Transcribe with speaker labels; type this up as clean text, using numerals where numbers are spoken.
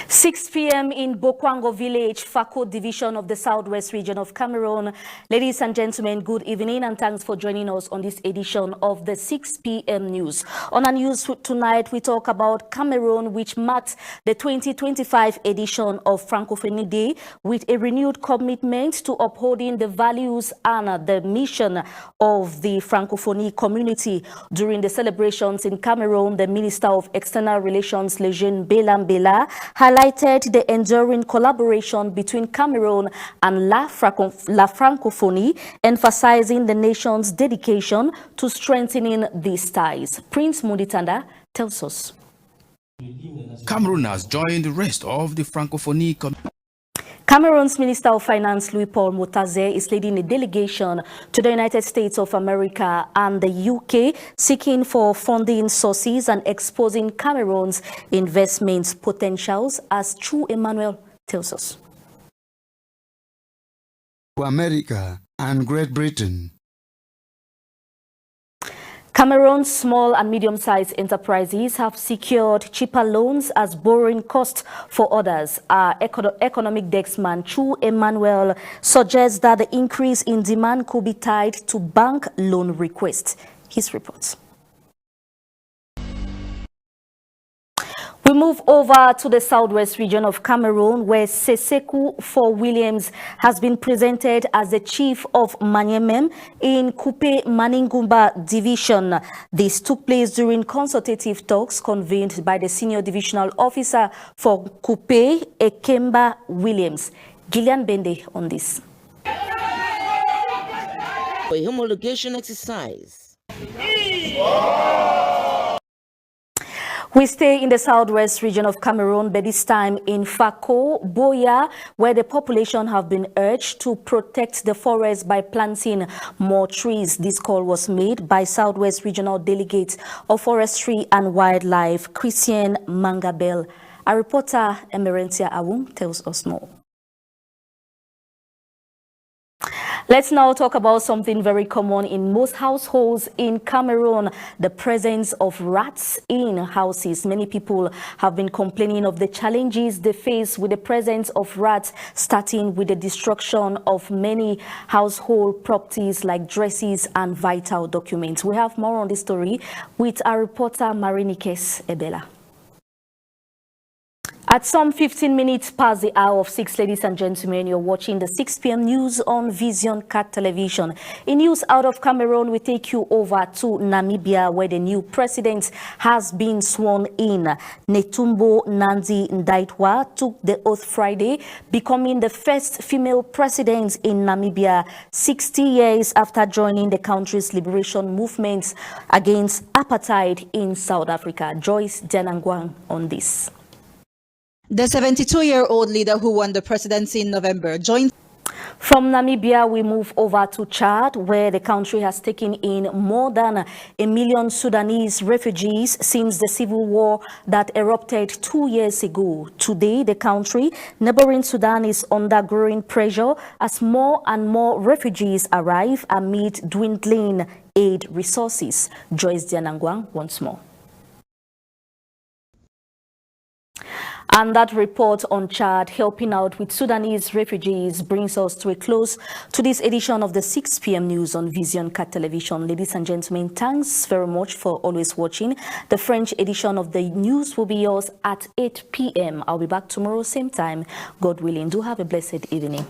Speaker 1: 6 p.m. in Bokwango village, Fako division of the southwest region of Cameroon. Ladies and gentlemen, good evening and thanks for joining us on this edition of the 6 p.m. news. On our news tonight, we talk about Cameroon, which marked the 2025 edition of Francophonie Day with a renewed commitment to upholding the values and the mission of the Francophonie community. During the celebrations in Cameroon, the Minister of External Relations, Lejeune Belambela, highlighted the enduring collaboration between Cameroon and La Francophonie, emphasizing the nation's dedication to strengthening these ties. Prince Muditanda tells us.
Speaker 2: Cameroon has joined the rest of the Francophonie community.
Speaker 1: Cameroon's Minister of Finance, Louis-Paul Motazé, is leading a delegation to the United States of America and the UK, seeking for funding sources and exposing Cameroon's investment potentials, as Chu Emmanuel tells us.
Speaker 3: America and Great Britain.
Speaker 1: Cameroon's small and medium-sized enterprises have secured cheaper loans as borrowing costs for others. Our economic deskman Chu Emmanuel suggests that the increase in demand could be tied to bank loan requests. His reports. We move over to the southwest region of Cameroon, where Seseku for Williams has been presented as the chief of Manyemem in Coupe Maningumba division. This took place during consultative talks convened by the senior divisional officer for Coupe, Ekemba Williams. Gillian Bende on this.
Speaker 4: A homologation exercise.
Speaker 1: We stay in the southwest region of Cameroon, but this time in Fako, Boya, where the population have been urged to protect the forest by planting more trees. This call was made by Southwest Regional Delegate of Forestry and Wildlife, Christian Mangabel. Our reporter, Emerentia Awung, tells us more. Let's now talk about something very common in most households in Cameroon, the presence of rats in houses. Many people have been complaining of the challenges they face with the presence of rats, starting with the destruction of many household properties like dresses and vital documents. We have more on this story with our reporter, Marinikes Ebela. At some 15 minutes past the hour of 6, ladies and gentlemen, you're watching the 6 p.m. news on Vision Cat Television. In news out of Cameroon, we take you over to Namibia, where the new president has been sworn in. Netumbo Nandi Ndaitwah took the oath Friday, becoming the first female president in Namibia 60 years after joining the country's liberation movement against apartheid in South Africa. Joyce Janangwang on this.
Speaker 5: The 72-year-old leader who won the presidency in November joined.
Speaker 1: From Namibia, we move over to Chad, where the country has taken in more than 1 million Sudanese refugees since the civil war that erupted 2 years ago. Today, the country, neighboring Sudan, is under growing pressure as more and more refugees arrive amid dwindling aid resources. Joyce Dianangwang once more. And that report on Chad helping out with Sudanese refugees brings us to a close to this edition of the 6 p.m. news on Vision Cat Television. Ladies and gentlemen, thanks very much for always watching. The French edition of the news will be yours at 8 p.m. I'll be back tomorrow, same time, God willing. Do have a blessed evening.